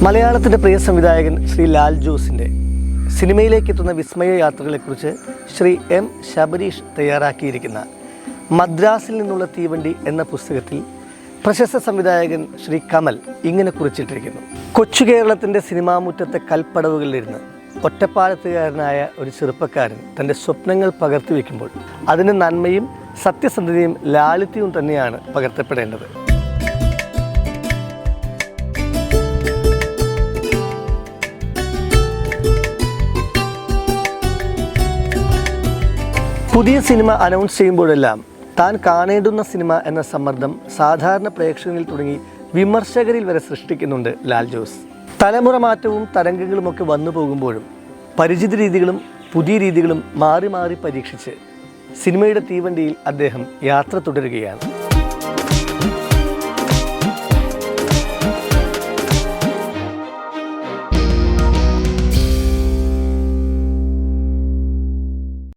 മലയാളത്തിൻ്റെ പ്രിയ സംവിധായകൻ ശ്രീ ലാൽ ജോസിൻ്റെ സിനിമയിലേക്ക് എത്തുന്ന വിസ്മയ യാത്രകളെക്കുറിച്ച് ശ്രീ എം ശബരീഷ് തയ്യാറാക്കിയിരിക്കുന്ന മദ്രാസിൽ നിന്നുള്ള തീവണ്ടി എന്ന പുസ്തകത്തിൽ പ്രശസ്ത സംവിധായകൻ ശ്രീ കമൽ ഇങ്ങനെ കുറിച്ചിട്ടിരിക്കുന്നു. കൊച്ചു കേരളത്തിൻ്റെ സിനിമാ മുറ്റത്തെ കൽപ്പടവുകളിലിരുന്ന് ഒറ്റപ്പാലത്തുകാരനായ ഒരു ചെറുപ്പക്കാരൻ തൻ്റെ സ്വപ്നങ്ങൾ പകർത്തി വയ്ക്കുമ്പോൾ അതിന് നന്മയും സത്യസന്ധതയും ലാളിത്യവും തന്നെയാണ് പകർത്തപ്പെടേണ്ടത്. പുതിയ സിനിമ അനൗൺസ് ചെയ്യുമ്പോഴെല്ലാം താൻ കാണേണ്ടുന്ന സിനിമ എന്ന സമ്മർദ്ദം സാധാരണ പ്രേക്ഷകരിൽ തുടങ്ങി വിമർശകരിൽ വരെ സൃഷ്ടിക്കുന്നുണ്ട് ലാൽ ജോസ്. തലമുറ മാറ്റവും തരംഗങ്ങളുമൊക്കെ വന്നു പോകുമ്പോഴും പരിചിത രീതികളും പുതിയ രീതികളും മാറി മാറി പരീക്ഷിച്ച് സിനിമയുടെ തീവണ്ടിയിൽ അദ്ദേഹം യാത്ര തുടരുകയാണ്.